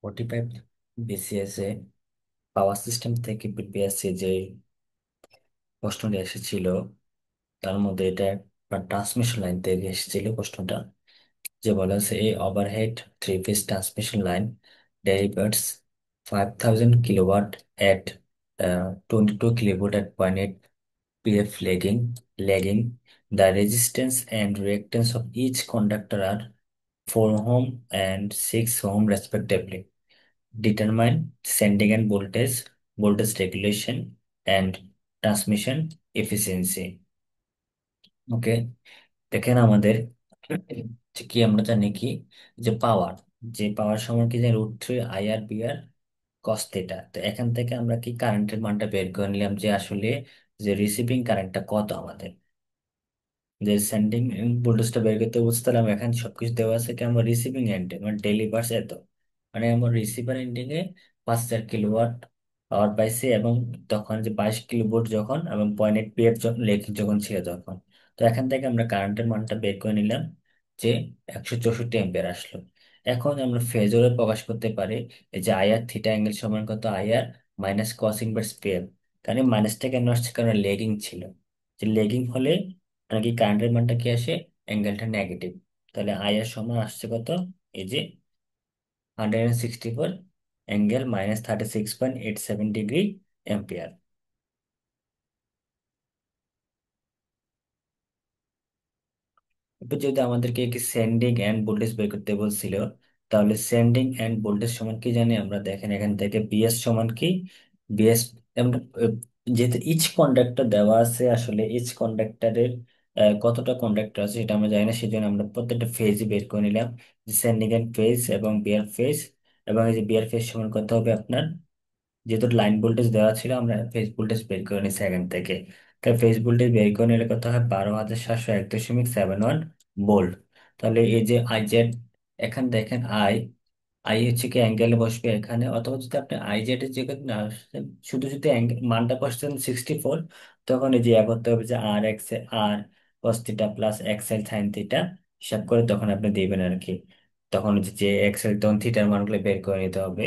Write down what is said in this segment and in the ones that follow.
45 BCS এ power system থেকে PPSC যে প্রশ্নটি এসেছিল, তার মধ্যে এটা ট্রান্সমিশন লাইন থেকে এসেছিল প্রশ্নটা। যে বলা আছে, এই overhead three phase transmission line delivers 5000 kilowatt at 22 kilovolt at 0.8 pf lagging. The resistance and reactance of each conductor are 4 ohm and 6 ohm respectively. Determine sending and voltage regulation and transmission efficiency. ওকে, দেখেন আমাদের যে কি আমরা জানি কি, যে পাওয়ার, যে পাওয়ার সমান কি জানি √3 IR/PR cos থিটা। তো এখান থেকে আমরা কি কারেন্টের মানটা বের করে নিলাম, যে আসলে যে রিসিভিং কারেন্টটা কত আমাদের, যে সেন্ডিং ভোল্টেজটা বের করতে বুঝতাম। এখানে সবকিছু দেওয়া আছে কি আমার রিসিভিং এন্ডে, মানে ডেলিভার্স এত, মানে আমার রিসিভার এন্ডিং এ 5000 কিলোওয়াট পাওয়ার পাইছি, এবং তখন যে 22 কিলোভোল্ট যখন, এবং 0.8 PF যখন যখন ছিল তখন। তো এখান থেকে আমরা কারেন্টের মানটা বের করে নিলাম, যে 164 অ্যাম্পিয়ার আসলো। এখন আমরা ফেজরে প্রকাশ করতে পারি, এই যে IR থিটা অ্যাঙ্গেল সমান কত, IR minus cos inverse PF। কারণ মাইনাসটা কেন আসছে, কারণ লেগিং ছিল। যে লেগিং হলে নাকি কারেন্টের মানটা কি আসে, অ্যাঙ্গেলটা নেগেটিভ। তাহলে আই এর সমান আসছে কত, এই যে 164 অ্যাঙ্গেল মাইনাস 36.87 ডিগ্রি অ্যাম্পিয়ার। এবার যদি আমাদেরকে কি সেন্ডিং এন্ড ভোল্টেজ বের করতে বলছিল, তাহলে সেন্ডিং এন্ড ভোল্টেজ সমান কি জানি আমরা, দেখেন এখান থেকে বিএস সমান কি, বিএস, যেহেতু ইচ কন্ডাক্টর দেওয়া আছে, আসলে ইচ কন্ডাক্টরের কতটা কন্ডাক্টর আছে সেটা আমরা জানি না, সেই জন্য আমরা প্রত্যেকটা ফেজই বের করে নিলাম, যে সেন্ডিং এন্ড ফেজ এবং বিয়ার ফেজ। এবং এই যে বিয়ার ফেজ সমান কত হবে আপনার, যেহেতু লাইন ভোল্টেজ দেওয়া ছিল, আমরা ফেজ ভোল্টেজ বের করে নিই সেকেন্ড থেকে। তাই ফেজ ভোল্টেজ বের করে নিলে কত হয়, 12,701.71 ভোল্ট। তাহলে এই যে আই জেড, এখানে দেখেন আই, আই হচ্ছে কি অ্যাঙ্গেলে বসবে এখানে, অথবা যদি আপনি আই জেড এর জায়গায় না আসেন, শুধু যদি মানটা বসছেন 64, তখন এই যে করতে হবে যে আর X R cos theta plus X L sine theta হিসাব করে তখন আপনি দিবেন আর কি। তখন হচ্ছে যে এক্স এল, তখন থিটার মানগুলো বের করে নিতে হবে।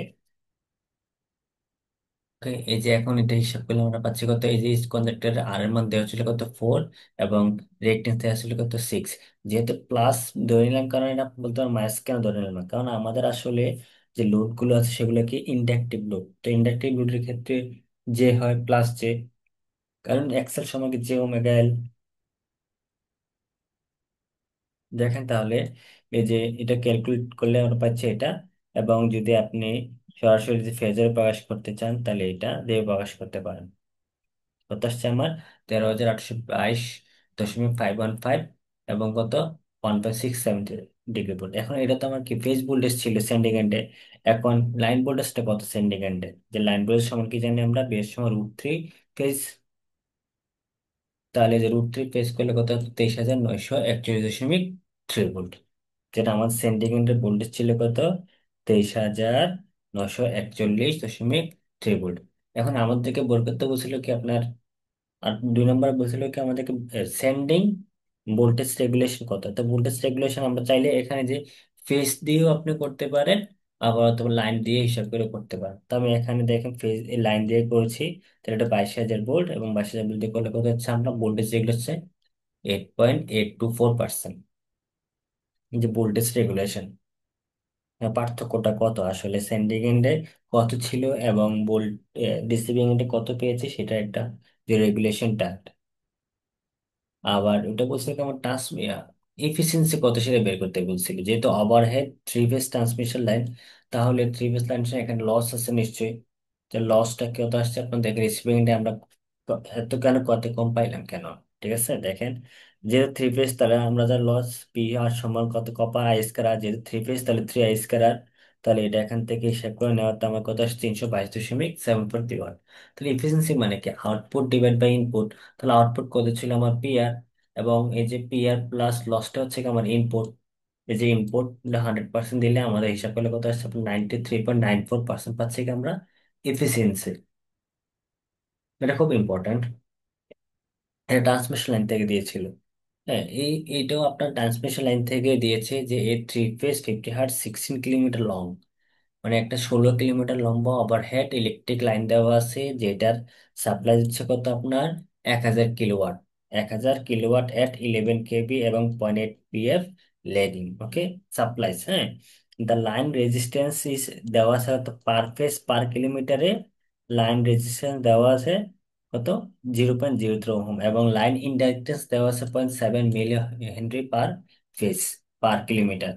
ওকে, এই যে এখন এটা হিসাব করলে আমরা পাচ্ছি কত, এই যে কন্ডাক্টরের আর এর মান দেওয়া ছিল কত 4, এবং রিয়েক্টেন্স দেওয়া ছিল কত 6। যেহেতু প্লাস ধরে নিলাম, কারণ এটা বলতে পারো মাইনাস কেন ধরে নিলাম না, কারণ আমাদের আসলে যে লোড গুলো আছে সেগুলো কি ইন্ডাকটিভ লোড। তো ইন্ডাকটিভ লোডের ক্ষেত্রে যে হয় প্লাস জে, কারণ এক্সেল সময় কি জে ওমেগা এল। দেখেন তাহলে এই যে এটা ক্যালকুলেট করলে আমরা পাচ্ছি এটা। এবং যদি আপনি সরাসরি যদি ফেজরে প্রকাশ করতে চান, তাহলে এটা দিয়ে প্রকাশ করতে পারেন। কত আসছে আমার, 13,822.515, এবং কত 1.670 ডিগ্রি ভোল্ট। এখন এটা তো আমার কি ফেজ ভোল্টেজ ছিল সেন্ডিং এন্ডে। এখন লাইন ভোল্টেজটা কত সেন্ডিং এন্ডে, যে লাইন ভোল্টেজ সমান কি জানি আমরা, বেস সমান √3 ফেজ। তাহলে যে √3 ফেজ করলে কত, 23,941.3 ভোল্ট। যেটা আমার সেন্ডিং এন্ডের ভোল্টেজ ছিল কত, 23,941.3 ভোল্ট। এখন আমাদেরকে বের করতে বলছিল কি আপনার, আর 2 নম্বর বলছিল কি আমাদেরকে সেন্ডিং ভোল্টেজ রেগুলেশন কত। তো ভোল্টেজ রেগুলেশন আমরা চাইলে এখানে যে ফেজ দিয়েও আপনি করতে পারেন, আবার অথবা লাইন দিয়ে হিসাব করে করতে পারেন। তো আমি এখানে দেখেন ফেজ লাইন দিয়ে করেছি, তাহলে এটা 22,000 ভোল্ট, এবং 22,000 ভোল্ট দিয়ে করলে কত হচ্ছে, আমরা ভোল্টেজ রেগুলেশন 8.824%। যে ভোল্টেজ রেগুলেশন পার্থক্যটা কত, আসলে সেন্ডিং এন্ডে কত ছিল এবং ভোল্ট রিসিভিং এন্ডে কত পেয়েছে, সেটা একটা যে রেগুলেশনটা। আবার ওটা বলছিল কি আমার এফিসিয়েন্সি কত সেটা বের করতে বলছিল। যেহেতু overhead three phase transmission line, তাহলে থ্রি ফেজ লাইন এখানে লস আছে নিশ্চয়ই। যে লসটা কত আসছে আপনার দেখেন, রিসিভিং এন্ডে আমরা এত কেন কত কম পাইলাম কেন। ঠিক আছে, দেখেন যেহেতু থ্রি ফেজ, তাহলে আমরা যা লস পি আর সমান কত, কপা আই স্কয়ার আর, যেহেতু থ্রি ফেজ তাহলে 3 I স্কয়ার আর। তাহলে এটা এখান থেকে হিসাব করে নেওয়ার তো আমার কত আসছে, 322.741। তাহলে এফিসিয়েন্সি মানে কি, আউটপুট ডিভাইড বাই ইনপুট। তাহলে আউটপুট কত ছিল আমার পি আর, এবং এই যে পি আর প্লাস লসটা হচ্ছে কি আমার ইনপুট। এই যে ইনপুট 100% দিলে আমাদের হিসাব করলে কত আসছে, 93.94% পাচ্ছি কি আমরা এফিসিয়েন্সি। এটা খুব ইম্পর্ট্যান্ট। এটা ট্রান্সমিশন লাইন থেকে দিয়েছিল। হ্যাঁ, এইটাও আপনার ট্রান্সমিশন লাইন থেকে দিয়েছে, যে A three phase 50 hertz 16 kilometre long. মানে একটা 16 কিলোমিটার লম্বা ওভারহেড ইলেকট্রিক লাইন দেওয়া আছে, যেটার সাপ্লাই দিচ্ছে কত আপনার 1000 কিলোওয়াট। 1000 কিলোওয়াট এট 11 কেবি এবং 0.8 পিএফ লেডিং। ওকে, সাপ্লাইস, হ্যাঁ। দ্য লাইন রেজিস্ট্যান্স ইস দেওয়া আছে কত পার ফেজ পার কিলোমিটারে। লাইন রেজিস্ট্যান্স দেওয়া আছে কত 0.03 ওহম, এবং লাইন ইন্ডাক্টেন্স দেওয়া আছে 0.7 milli henry per phase per kilometre.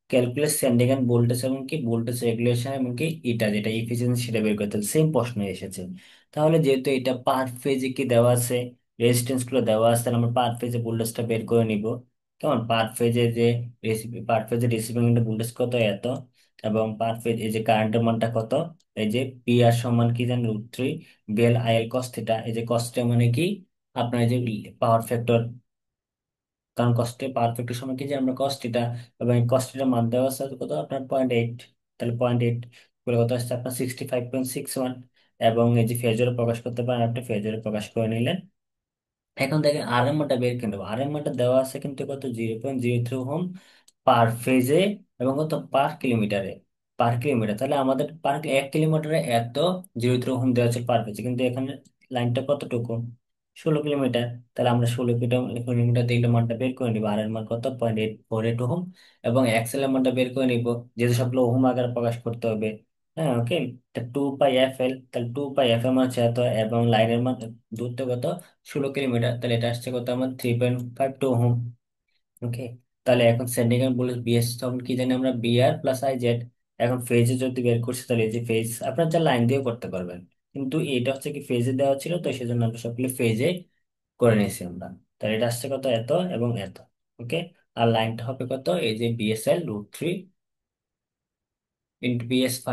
Calculate sending end voltage এবং কি ভোল্টেজ রেগুলেশন এবং কি এটা যেটা ইফিসিয়েন্সি সেটা বের করতে হবে, সেম প্রশ্ন এসেছে। তাহলে যেহেতু এটা পার ফেজে কি দেওয়া আছে, রেজিস্ট্যান্স গুলো দেওয়া আছে, তাহলে আমরা পার ফেজে ভোল্টেজটা বের করে নিব। কেমন, পার ফেজে যে রেসিপি, পার ফেজে রিসিভিং ভোল্টেজ কত এত, এবং পার ফেজ এই যে কারেন্টের মানটা কত, এই যে পি আর সমান কি জানেন √3 বিএল আইএল কস থিটা। এই যে কসটা মানে কি আপনার এই যে পাওয়ার ফ্যাক্টর, কারণ কস্টে পারফেক্ট সময় কি যে আমরা কস্টিটা, এবং কস্টিটার মান দেওয়া আছে কত আপনার 0.8। তাহলে 0.8 করে কত আসছে আপনার 65.61। এবং এই যে ফেজরে প্রকাশ করতে পারেন, আপনি ফেজরে প্রকাশ করে নিলেন। এখন দেখেন আর এম টা বের করে নেবো। আর এম টা দেওয়া আছে কিন্তু কত 0.03 ওহম পার ফেজে, এবং কত পার কিলোমিটারে। পার কিলোমিটার, তাহলে আমাদের পার 1 কিলোমিটারে এত 0.03 ওহম দেওয়া আছে পার ফেজে, কিন্তু এখানে লাইনটা কতটুকু 16 কিলোমিটার। তাহলে আমরা 16 কিলোমিটার দিলে মানটা বের করে নিবো। আর এর মান কত 0.848 ওহম, এবং এক্সেল এর মানটা বের করে নিব, যেহেতু সবগুলো ওহম আকারে প্রকাশ করতে হবে। হ্যাঁ, ওকে। 2 পাই এফ এল, তাহলে 2 পাই এফ এম আছে এত, এবং লাইনের মান দূরত্ব কত 16 কিলোমিটার, তাহলে এটা আসছে কত আমার 3.52 ওহম। ওকে, তাহলে এখন সেন্ডিং এন্ড ভোল্টেজ বিএস তখন কি জানি আমরা বিআর প্লাস আই জেড। এখন ফেজে যদি বের করছি, তাহলে এই যে ফেজ আপনার যা লাইন দিয়েও করতে পারবেন, কিন্তু এটা হচ্ছে কি ফেজে দেওয়া ছিল, তো সেজন্য আমরা সবগুলো ফেজে করে নিয়েছি আমরা। তাহলে এটা আসছে কত এত এবং এত। ওকে, আর লাইনটা হবে কত এই যে বিএসএল √3 × BS5।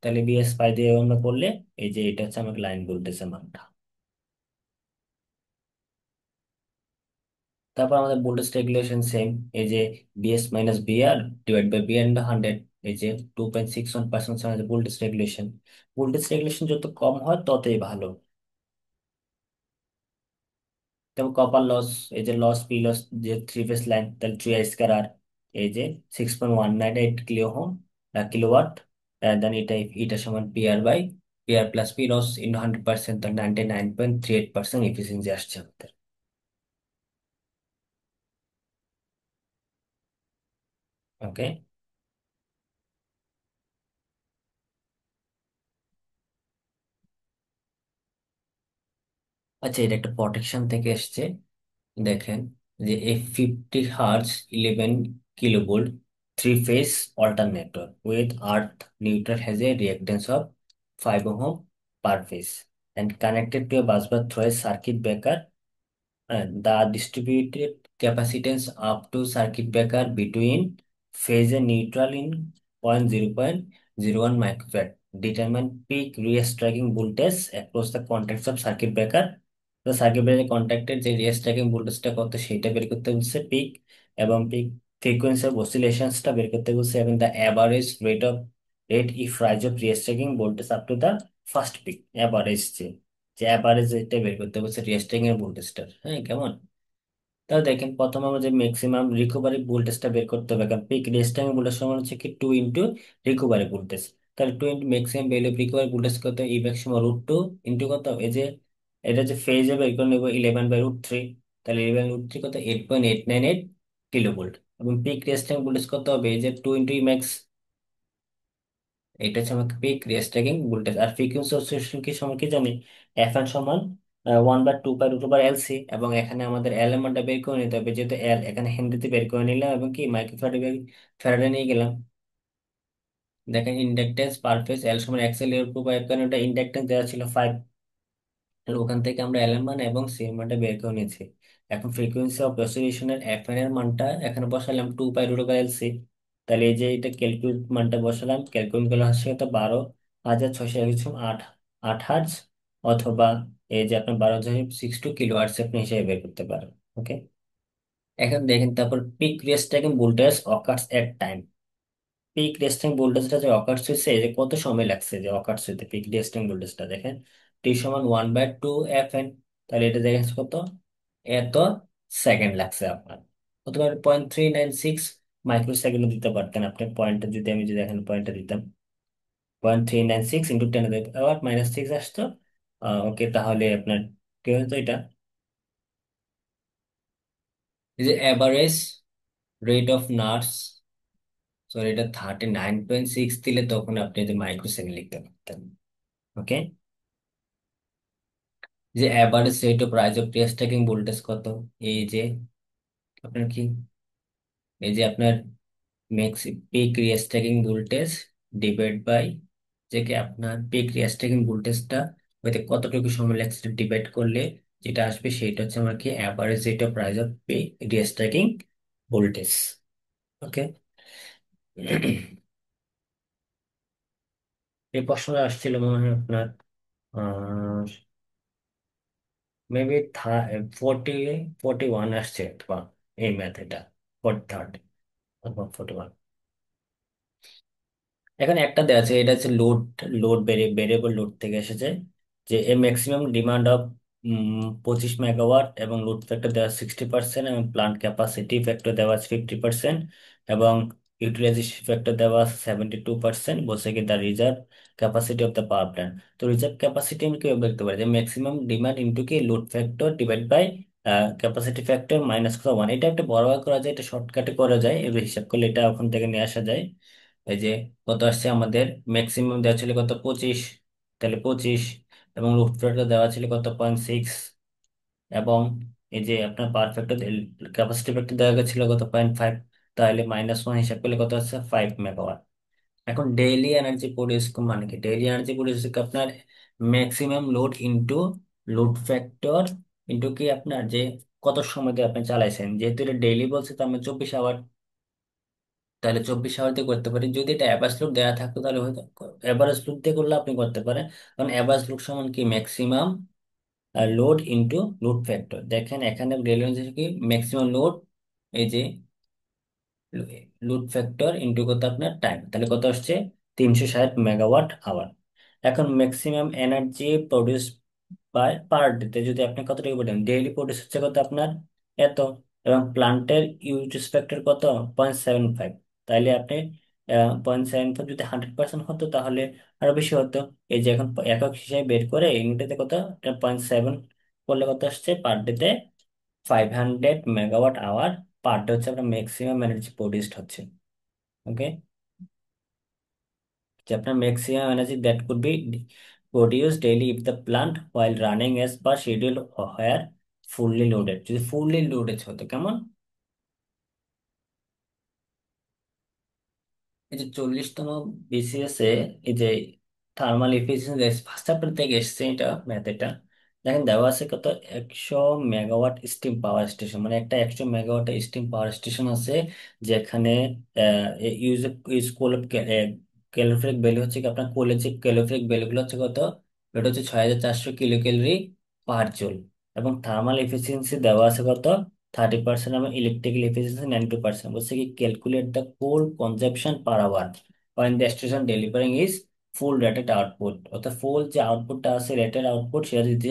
তাহলে BS5 দিয়ে আমরা করলে এই যে এটা হচ্ছে আমাকে লাইন ভোল্টেজের মানটা। তারপর আমাদের ভোল্টেজ রেগুলেশন সেম, এই যে BS - BR/BR/100, এই যে 2.61% আমাদের ভোল্টেজ রেগুলেশন। ভোল্টেজ রেগুলেশন যত কম হয় ততই ভালো। যেমন কপার লস, এই যে লস পি লস, যে 3 ফেজ লাইন, তাহলে 3 I² এই যে 6.198 কিলোওয়াট। দেন এটা সমান PR/PR+P লস × 100%, তাহলে 99.38% এফিসিয়েন্সি আসছে আমাদের। ওকে, আচ্ছা, এটা একটা প্রোটেকশন থেকে এসছে। দেখেন যে A 50 Hz 11 kV 3 phase alternator with earth neutral has a reactance of 5 ohm per phase and connected to a busbar through a circuit breaker. The distributed capacitance up to circuit breaker between phase and neutral in 0.01 microfarad. Determine peak restriking voltage across the contacts of circuit breaker. তো circuit breaker কন্ট্যাক্টের যে রিস্ট্রাকিং ভোল্টেজটা কত সেটা বের করতে বলছে pick, এবং pick frequency of অসিলেশনসটা বের করতে বলছে, এবং the average rate if rise of restriking voltage up to the first peak. Average যে যে অ্যাভারেজ এটা বের করতে বলছে রিস্ট্রাকিং এর ভোল্টেজটা, হ্যাঁ কেমন। তাহলে দেখেন প্রথমে আমাদের ম্যাক্সিমাম রিকভারি ভোল্টেজটা বের করতে হবে, কারণ পিক রেস্টিং ভোল্টেজ সমান হচ্ছে কি 2 × রিকভারি ভোল্টেজ। তাহলে 2 × maximum value of recovery voltage কত, ই ম্যাক্সিমাম √2 ইন্টু কত এই যে এটা যে ফেজে বের করে নেবো 11/√3। তাহলে 11/√3 কত 8.898 কিলোভোল্ট। এবং পিক রেস্টিং ভোল্টেজ কত হবে এই যে 2 × ই ম্যাক্স, এটা হচ্ছে আমাকে পিক রেস্ট্রাকিং ভোল্টেজ। আর ফ্রিকোয়েন্সি অসিলেশন কি সমান কি জানি, FN সমান 1/2 π√/LC। এবং এখানে আমাদের এল এর মানটা বের করে নিতে হবে, যেহেতু এল এখানে হেনরিতে বের করে নিলাম, এবং কি মাইক্রোফ্যারাডে ফ্যারাডে নিয়ে গেলাম। দেখেন ইন্ডাকটেন্স পার ফেজ এল সমান XL এর উপর পাইপ, কারণ ওটা ইন্ডাকটেন্স দেওয়া ছিল 5। তাহলে ওখান থেকে আমরা এল এর মান এবং সি এর মানটা বের করে নিয়েছি। এখন ফ্রিকোয়েন্সি অফ অসিলেশনের FN এর মানটা এখানে বসালাম 2 π√/LC। তাহলে এই যে এটা ক্যালকুলেট মানটা বসালাম, ক্যালকুলেট করলে আসছে কত 12,608 আট হার্জ, অথবা এই যে আপনার 12.62 কিলো হার্জ আপনি হিসেবে বের করতে পারেন। ওকে, এখন দেখেন তারপর peak resting voltage occurs at time. Peak resting ভোল্টেজটা যে অকার্স হয়েছে, এই যে কত সময় লাগছে যে অকার্স হইতে পিক রেস্টিং ভোল্টেজটা দেখেন, টি সমান 1/2 FN। তাহলে এটা দেখেন কত এত সেকেন্ড লাগছে আপনার, অথবা 0.396 মাইক্রো সেকেন্ড দিতে পারতেন আপনি পয়েন্টটা, যদি আমি যদি এখানে পয়েন্টটা দিতাম। 0.396 ইন্টু 10⁻⁻⁶ আসতো। ওকে, তাহলে আপনার কি হতো এটা, এই যে average rate of nuts, sorry এটা 39.6 দিলে তখন আপনি যে মাইক্রোসেকেন্ড লিখতে পারতেন। ওকে, যে average rate of rise of test tracking voltage কত, এই যে আপনার কি, এই যে আপনার max peak restriking voltage divide by, যে কি আপনার পিক রিস্ট্যাকিং ভোল্টেজটা হইতে কতটুকু সময় লাগছে ডিভাইড করলে যেটা আসবে সেটা হচ্ছে আমার কি average rate of rise of peak restriking voltage. Okay, এই প্রশ্নটা আসছিল মনে হয় আপনার মেবি 41 আসছে, অথবা এই ম্যাথ এটা 43rd অথবা 41। এখানে একটা দেওয়া আছে, এটা হচ্ছে লোড, ভেরিয়েবল লোড থেকে এসেছে, যে এ ম্যাক্সিমাম ডিমান্ড অফ 25 মেগাওয়াট, এবং লোড ফ্যাক্টর দেওয়া 60%, এবং প্লান্ট ক্যাপাসিটি ফ্যাক্টর দেওয়া আছে 50%, এবং ইউটিলাইজেশন ফ্যাক্টর দেওয়া আছে 72%, বলছে কি the reserve capacity of the power plant. তো রিজার্ভ ক্যাপাসিটি আমি কিভাবে লিখতে পারি, যে ম্যাক্সিমাম ডিমান্ড ইন্টু কি load factor divide by capacity factor minus 1। এটা একটা বড় করা যায়, এটা শর্টকাটে করা যায়, এবার হিসাব করলে এটা ওখান থেকে নিয়ে আসা যায়। এই যে কত আসছে আমাদের, ম্যাক্সিমাম দেওয়া ছিল কত 25, তাহলে 25, এবং রুটটা দেওয়া ছিল কত 0.6, এবং এই যে আপনার পারফেক্ট ক্যাপাসিটি ফ্যাক্টর দেওয়া গেছিল কত 0.5, তাহলে -1 হিসাব করলে কত আছে 5 মেগাওয়াট। এখন ডেইলি এনার্জি প্রডিউস মানে কি, ডেইলি এনার্জি প্রডিউস আপনার maximum load into load factor into কি আপনার যে কত সময় দিয়ে আপনি চালাইছেন, যেহেতু এটা ডেইলি বলছে তো আমরা 24 আওয়ার, তাহলে 24 আওয়ার দিয়ে করতে পারি। যদি এটা অ্যাভারেজ লোড দেওয়া থাকতো তাহলে হয়তো অ্যাভারেজ লোড দিয়ে করলে আপনি করতে পারেন, কারণ অ্যাভারেজ লোড সমান কি maximum load into load factor. দেখেন এখানে রেলিয়েন্স কি ম্যাক্সিমাম লোড, এই যে লোড ফ্যাক্টর ইনটু কত আপনার টাইম, তাহলে কত আসছে 360 মেগাওয়াট আওয়ার। এখন maximum energy produce by per day, যদি আপনি কতটুকু বলেন ডেইলি প্রডিউস হচ্ছে কত আপনার এত, এবং প্লান্টের ইউজ ফ্যাক্টর কত 0.75, তাইলে আপনি 0.75 যদি 100% হতো তাহলে আরো বেশি হতো। এই যে এখন একক হিসেবে বের করে ইউনিটেতে কত 0.7 করলে কত আসছে পার ডেতে 500 মেগাওয়াট আওয়ার পার ডে হচ্ছে আপনার ম্যাক্সিমাম এনার্জি প্রডিউসড হচ্ছে। ওকে, যে আপনার maximum energy that could be produced daily if the plant while running as per schedule or where fully loaded, যদি ফুললি লোডেড হতো কেমন, এই যে 40তম বিসিএস এ এই যে থার্মাল এফিসিয়েন্সি ফার্স্ট চ্যাপ্টার থেকে এসছে এটা ম্যাথ, এটা দেখেন দেওয়া আছে কত 100 মেগাওয়াট স্টিম পাওয়ার স্টেশন, মানে একটা 100 মেগাওয়াট স্টিম পাওয়ার স্টেশন আছে, যেখানে ইউজ ইউজ ক্যালোরিফিক ভ্যালু হচ্ছে কি আপনার কলেজে ক্যালোরিফিক ভ্যালুগুলো হচ্ছে কত, এটা হচ্ছে 6400 কিলো ক্যালোরি পার জুল, এবং থার্মাল এফিসিয়েন্সি দেওয়া আছে কত 30%, এবং ইলেকট্রিক্যাল এফিসিয়েন্সি 92%। বলছে কি calculate the coal consumption per hour when the station delivering is full rated output, অর্থাৎ ফুল যে আউটপুটটা আছে রেটেড আউটপুট সেটা দিতে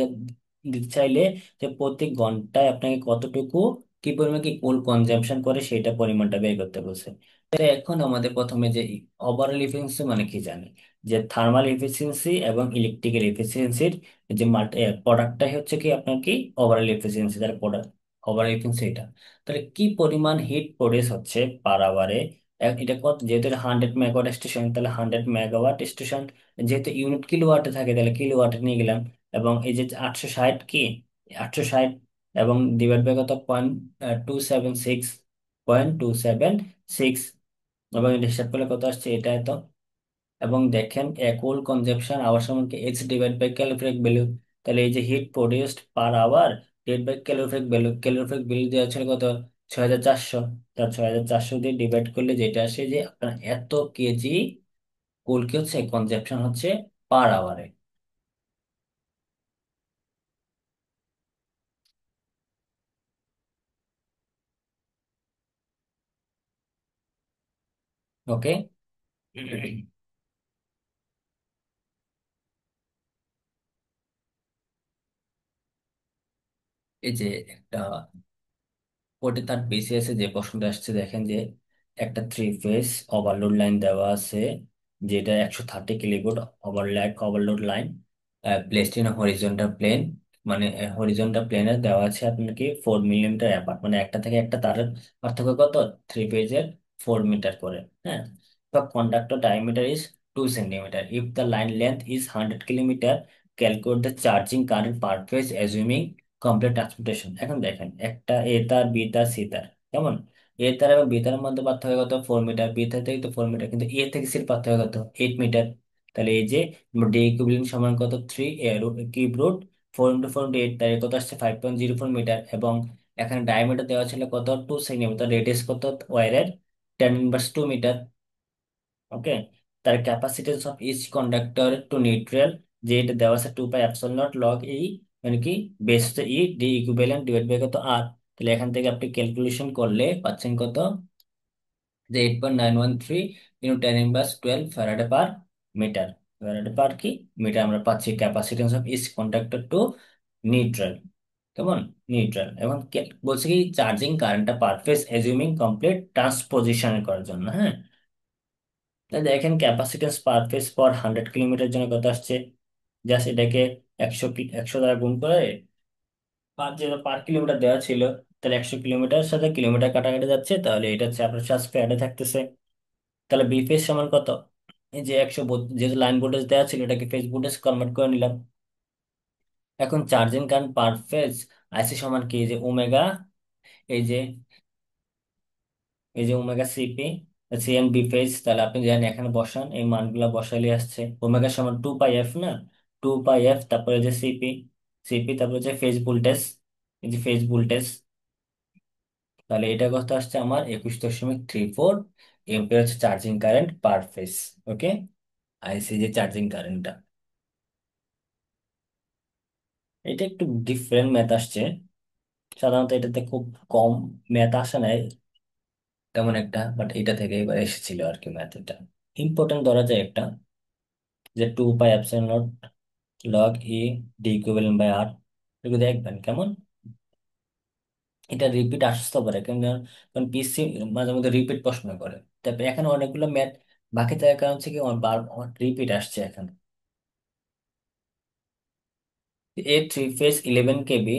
দিতে চাইলে যে প্রতি ঘন্টায় আপনাকে কতটুকু কি পরিমাণ কি কোল কনজাম্পশন করে সেটা পরিমাণটা বের করতে বলছে। তো এখন আমাদের প্রথমে যে ওভারঅল এফিসিয়েন্সি মানে কি জানি, যে থার্মাল এফিসিয়েন্সি এবং ইলেকট্রিক্যাল এফিসিয়েন্সির যে প্রোডাক্টটাই হচ্ছে কি আপনার কি ওভারঅল এফিসিয়েন্সি, তার প্রোডাক্ট ওভারঅল এফিসিয়েন্সি এটা। তাহলে কি পরিমাণ হিট প্রডিউস হচ্ছে পার আওয়ারে, এটা কত, যেহেতু 100 মেগাওয়াট স্টেশন তাহলে 100 মেগাওয়াট স্টেশন, যেহেতু ইউনিট কিলোওয়াটে থাকে তাহলে কিলোওয়াটে নিয়ে গেলাম, এবং এই যে 860 কি 860, এবং ডিভাইড বাই কত 0.276, 0.276, এবং এটা হিসাব করলে কত আসছে এটা এত। এবং দেখেন কোল কনজাম্পশন আওয়ার সমান কি x divide by calorific value, তাহলে এই যে heat produced per hour divide by calorific value দেওয়া ছিল কত 6400, তার 6400 দিয়ে ডিভাইড করলে যেটা আসে যে আপনার এত কেজি কুল কি হচ্ছে কনজাম্পশন হচ্ছে পার আওয়ারে। ওকে, এই যে একটা ওটা তার বিসিএস এ যে প্রশ্নটা আসছে দেখেন, যে একটা থ্রি ফেজ ওভারলোড লাইন দেওয়া আছে, যেটা 130 kilovolt overload line placed in horizontal plane, মানে হরিজন্টাল প্লেনে দেওয়া আছে আপনার কি 4 মিলিমিটার অ্যাপার্ট, মানে একটা থেকে একটা তারের পার্থক্য কত, 3 ফেজের 4 মিটার করে। হ্যাঁ, তো conductor diameter is 2 centimetre. If the line length is 100 kilometre, calculate the charging current per phase অ্যাজুমিং complete transportation. এখন দেখেন, একটা এ তার, বি তার, সি তার, কেমন, এ তার এবং বি তারের মধ্যে পার্থক্য কত, 4 মিটার, বি তার থেকে তো 4 মিটার, কিন্তু এ থেকে সির পার্থক্য কত, 8 মিটার। তাহলে এই যে ডি ইকুইভ্যালেন্ট সমান কত, 3 কিউব রুট 4 × 4 × 8, তার কত আসছে 5.04 মিটার, এবং এখানে ডায়ামিটার দেওয়া ছিল কত, 2 সেন্টিমিটার, রেডিয়াস কত ওয়ারের 10 × 2 মিটার। ওকে, তার capacitance of each conductor to neutral, যে এটা দেওয়া আছে 2πε0 লগ ই, মানে কি বেস হচ্ছে ই, ডি ইকুইভ্যালেন্ট ডিভাইড বাই কত আর। তাহলে এখান থেকে আপনি ক্যালকুলেশন করলে পাচ্ছেন কত, যে 8.913 into 10 × 12 faraday per meter. Faraday per কি মিটার আমরা পাচ্ছি capacitance of each conductor to neutral, কেমন, নিউট্রাল। এবং বলছে কি চার্জিং কারেন্টটা per phase assuming complete transposition করার জন্য। হ্যাঁ, তাহলে দেখেন ক্যাপাসিটেন্স পার ফেজ পর 100 কিলোমিটার জন্য কত আসছে, জাস্ট এটাকে 100 দ্বারা গুণ করে, যেটা পার কিলোমিটার দেওয়া ছিল, তাহলে 100 কিলোমিটার সাথে কিলোমিটার কাটাকাটি যাচ্ছে, তাহলে এটা হচ্ছে আপনার চার্জ ফ্যারাডে থাকতেছে। তাহলে বি ফেজ সমান কত, এই যে যেহেতু লাইন ভোল্টেজ দেওয়া ছিল, এটাকে ফেজ ভোল্টেজ কনভার্ট করে নিলাম। এখন charging current per phase IC সমান কি, এই যে ওমেগা, এই যে omega CP, C N B phase. তাহলে আপনি জানেন এখানে বসান, এই মানগুলা বসাইলে আসছে ওমেগা সমান 2πf না, 2πf, তারপরে যে সিপি, তারপরে যে ফেজ ভোল্টেজ, এই যে ফেজ ভোল্টেজ। তাহলে এটা কত আসছে আমার 21.34 এম্পিয়ার হচ্ছে চার্জিং কারেন্ট পার ফেজ। ওকে, আইসি যে চার্জিং কারেন্টটা, এটা একটু ডিফারেন্ট ম্যাথ আসছে। সাধারণত এটাতে খুব কম ম্যাথ আসে না তেমন একটা, বাট এটা থেকে এবার এসেছিল আর কি ম্যাথ। এটা ইম্পর্টেন্ট ধরা যায় একটা, যে 2πε0 log e D equivalent by r. এগুলো দেখবেন কেমন, এটা রিপিট আসতে পারে কেন, কারণ পিসি মাঝে মধ্যে রিপিট প্রশ্ন করে। তারপরে এখানে অনেকগুলো ম্যাথ বাকি থাকার কারণ থেকে আমার বার রিপিট আসছে এখানে। A3 ফেজ 11 কেবি,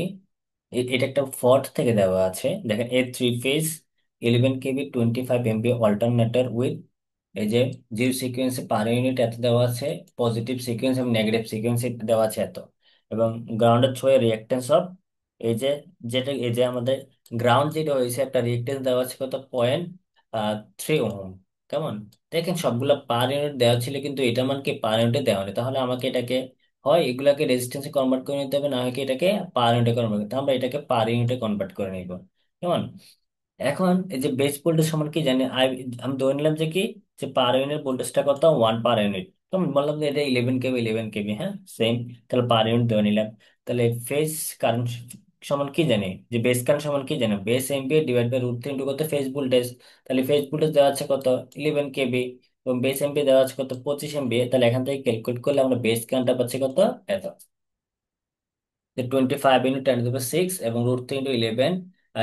এটা একটা ফর্ট থেকে দেওয়া আছে, দেখেন A3 phase 11 kV 25 MV alternator with, এই যে জিরো সিকোয়েন্সে পার ইউনিট এত দেওয়া আছে, পজিটিভ সিকোয়েন্স এবং নেগেটিভ সিকোয়েন্স দেওয়া আছে এত, এবং গ্রাউন্ডের থ্রুয়ে রিঅ্যাক্টেন্স অফ, এই যে যেটা এই যে আমাদের গ্রাউন্ড যেটা হয়েছে একটা রিঅ্যাক্টেন্স দেওয়া আছে কত, 0.3 ওহম। কেমন, দেখেন সবগুলো পার ইউনিট দেওয়া ছিল, কিন্তু এটা মান কি পার ইউনিটে দেওয়া নেই, তাহলে আমাকে এটাকে হয় এগুলাকে রেজিস্ট্যান্সে কনভার্ট করে নিতে হবে, না হয় কি এটাকে পার ইউনিটে কনভার্ট করতে হবে। আমরা এটাকে পার ইউনিটে কনভার্ট করে নিব। কেমন, এখন এই যে বেস ভোল্টেজ সমান কি জানি, আমি ধরে নিলাম যে কি, যে পার ইউনিট ভোল্টেজটা কত, 1 পার ইউনিট। তো আমি বললাম যে এটা 11 কেবি 11 কেবি, হ্যাঁ সেম। তাহলে পার ইউনিট ধরে নিলাম। তাহলে ফেজ কারেন্ট সমান কি জানি, যে বেস কারেন্ট সমান কি জানি, base ampere divide by √3 into কত, ফেজ ভোল্টেজ। তাহলে ফেজ ভোল্টেজ দেওয়া আছে কত, 11 কেবি, এবং বেস এমপিয়ার দেওয়া আছে কত, 25 এমপিয়ার। তাহলে এখান থেকে ক্যালকুলেট করলে আমরা বেস কারেন্টটা পাচ্ছি কত, এত, যে 25 × 10⁶ এবং √3 ইন্টু 11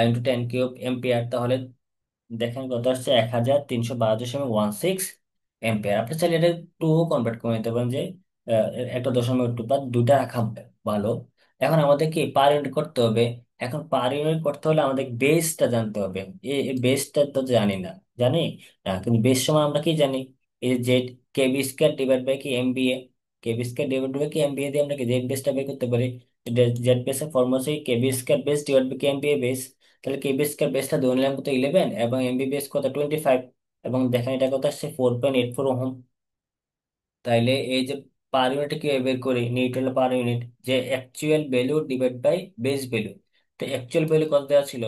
ইন্টু 10 কিউব এম্পিয়ার। তাহলে দেখেন কত আসছে, 1312.16 এম্পিয়ার। আপনি চাইলে এটা টু কনভার্ট করে নিতে পারেন, যে আহ, একটা দশমিক টু বা দুইটা রাখা ভালো। এখন আমাদের কি পার ইউনিট করতে হবে, এখন পার ইউনিট করতে হলে আমাদের বেসটা জানতে হবে। এই বেসটা তো জানি না, জানি না, কিন্তু বেস সময় আমরা কি জানি, এই যে Z kV square divide by কি MVA, kV square divide by কি এমবিএ দিয়ে আমরা কি জেড বেসটা বের করতে পারি। জেড বেসের ফর্মুলা হচ্ছে কেবি স্কয়ার বেস ডিভাইড বাই কি এমবিএ বেস। তাহলে কেবি স্কয়ার বেসটা ধরে নিলাম কত, 11, এবং এমবিবিএস কত, 25, এবং দেখেন এটা কত আসছে 4.84 ওহম। তাইলে এই যে পার ইউনিট কি বের করি, নিউট্রাল পার ইউনিট, যে actual value divide by base value. তো অ্যাকচুয়াল ভ্যালু কত দেওয়া ছিল,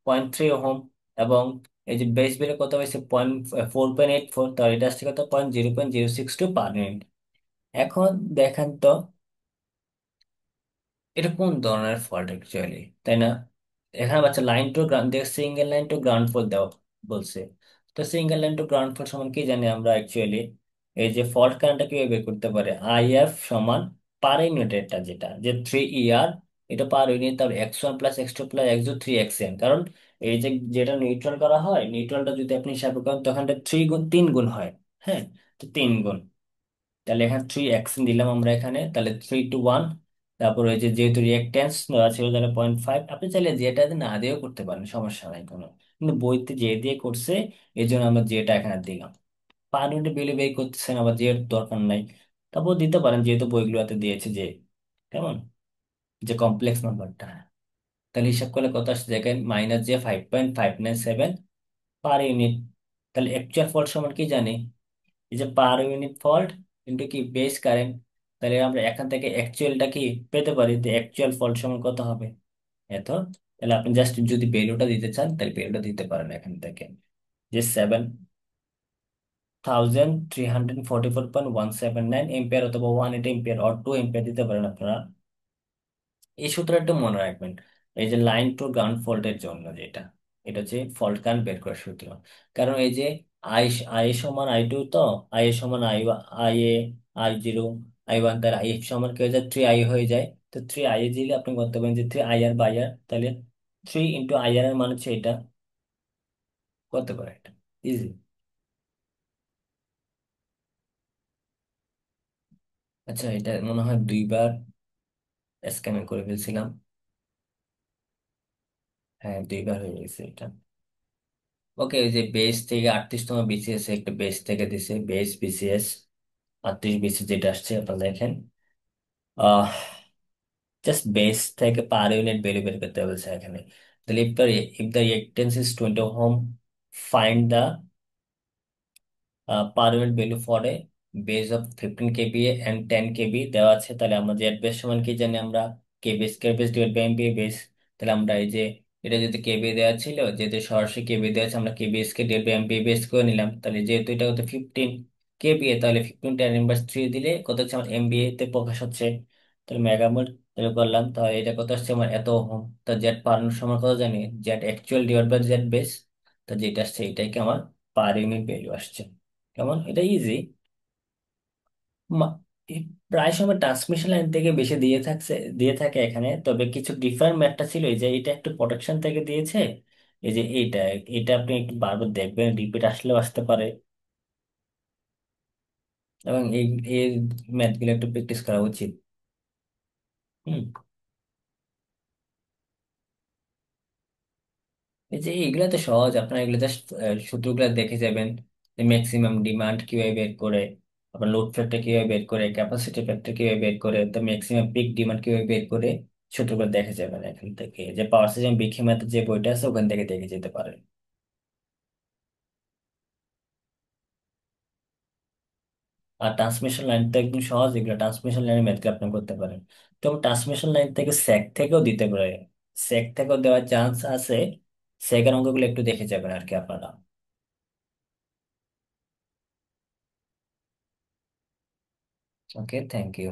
0.3 ওহম, এবং এই যে বেস ভ্যালু কত হয়েছে 4.84, তাহলে এটা আসছে কত, 0.0062 পার ইউনিট। এখন দেখেন তো এটা কোন ধরনের ফল্ট অ্যাকচুয়ালি, তাই না। এখানে বাচ্চা লাইন টু গ্রাউন্ড দেখে single line to ground fault দেওয়া বলছে। তো single line to ground fault সমান কি জানি আমরা অ্যাকচুয়ালি, এই যে ফল্ট কারেন্টটা কিভাবে বের করতে পারে, আইএফ সমান পার ইউনিটেরটা যেটা, যে 3 ER, এটা পার ইউনিট, তারপর X1 + X2 + X3 XN, কারণ এই যে যেটা নিউট্রাল করা হয়, নিউট্রালটা যদি আপনি হিসাবে করেন তখন এটা 3 গুণ 3 গুণ হয়। হ্যাঁ, তো 3 গুণ, তাহলে এখানে 3x দিলাম আমরা এখানে, তাহলে 3 to 1। তারপর ওই যে যেহেতু রিঅ্যাকট্যান্স দেওয়া ছিল তাহলে 0.5, আপনি চাইলে যেটা না দিয়েও করতে পারেন, সমস্যা নাই কোনো, কিন্তু বইতে যে দিয়ে করছে এই জন্য আমরা যেটা এখানে দিলাম। পার ইউনিট বিল বের করতেছেন আবার যে দরকার নাই, তারপর দিতে পারেন যেহেতু বইগুলোতে দিয়েছে যে, কেমন, যে কমপ্লেক্স নাম্বারটা। তাহলে হিসাব করলে কত আসছে দেখেন, মাইনাস যে 5.597 পার ইউনিট। তাহলে অ্যাকচুয়াল ফল্ট সমান কি জানি, এই যে পার ইউনিট ফল্ট ইন্টু কি বেস কারেন্ট। তাহলে আমরা এখান থেকে অ্যাকচুয়ালটা কি পেতে পারি, তো অ্যাকচুয়াল ফল্ট সমান কত হবে এত। তাহলে আপনি জাস্ট যদি ভ্যালুটা দিতে চান তাহলে ভ্যালুটা দিতে পারেন এখান থেকে, যে 7344.179 এম্পিয়ার, অথবা 180 এম্পিয়ার অর 2 এম্পিয়ার দিতে পারেন আপনারা। এই সূত্রটা মনে রাখবেন, এই যে লাইন টু গ্রাউন্ড ফল্টের জন্য যেটা, এটা হচ্ছে ফল্ট কারেন্ট বের করার সূত্র। কারণ এই যে আই আই সমান I2, তো আই সমান আই এ, I0, I1, তার আই সমান কি হয়ে যায়, 3I হয়ে যায়। তো 3I দিলে আপনি করতে পারেন যে 3IR/R, তাহলে 3 × IR এর মান হচ্ছে এটা, করতে পারে এটা ইজি। আচ্ছা, এটা মনে হয় 2বার স্ক্যান করে ফেলছিলাম। হ্যাঁ, 2বার হয়ে গেছে এটা। ওকে, ওই যে বেস থেকে 38তম বিসিএস একটা বেস থেকে দিছে, বেস বিসিএস 38 বিসি যেটা আসছে আপনারা দেখেন। আহ জাস্ট বেস থেকে পার ইউনিট ভ্যালু বের করতে বলছে এখানে। তাহলে if the reactance is 20 ohm, find the per unit value for a base of 15 kVA and 10 kV দেওয়া আছে। তাহলে আমরা জেড বেস সমান কি জানি আমরা, K base divide by MVA base. তাহলে আমরা এই যে এটা যদি কেবি দেওয়া ছিল, যেহেতু সরাসরি কেবি দেওয়া আছে, আমরা কেবিএস কে ডিভাইড বাই এমপিএ বেস করে নিলাম। তাহলে যেহেতু এটা হতো 15 kVA, তাহলে 15 10 ইনভার্স 3 দিলে কত হচ্ছে আমার এমবিএ তে প্রকাশ হচ্ছে। তাহলে মেগামোল, তাহলে করলাম, তাহলে এটা কত আসছে আমার এত ওহম। তা জেড পার সমান কত জানি, z actual divide by z base. তো যেটা আসছে এটাই কি আমার পার ইউনিট ভ্যালু আসছে। কেমন, এটা ইজি। প্রায় সময় ট্রান্সমিশন লাইন থেকে বেশি দিয়ে থাকে এখানে, তবে কিছু ডিফারেন্ট ম্যাথটা ছিল, এই যে এটা একটু প্রোটেকশন থেকে দিয়েছে। এই যে এইটা, এটা আপনি একটু বারবার দেখবেন, রিপিট আসলেও আসতে পারে, এবং এই ম্যাথগুলো একটু প্র্যাকটিস করা উচিত। হুম। এই যে এগুলো তো সহজ, আপনার এগুলো জাস্ট সূত্রগুলো দেখে যাবেন, ম্যাক্সিমাম ডিমান্ড কিভাবে বের করে, আপনার লোড ফ্যাক্টর কিভাবে বের করে, ক্যাপাসিটি ফ্যাক্টর কিভাবে বের করে, তো ম্যাক্সিমাম পিক ডিমান্ড কিভাবে বের করে, সূত্রগুলো দেখে যাবেন এখান থেকে, যে পাওয়ার সিস্টেম বিক্রি ম্যাথের যে বইটা আছে ওখান থেকে দেখে যেতে পারেন। আর ট্রান্সমিশন লাইন তো একদম সহজ, এগুলো ট্রান্সমিশন লাইনের ম্যাথগুলো আপনি করতে পারেন। তো ট্রান্সমিশন লাইন থেকে স্যাক থেকেও দিতে পারে, স্যাক থেকেও দেওয়ার চান্স আছে। স্যাকের অঙ্কগুলো একটু দেখে যাবেন আর কি আপনারা। ওকে, থ্যাংক ইউ।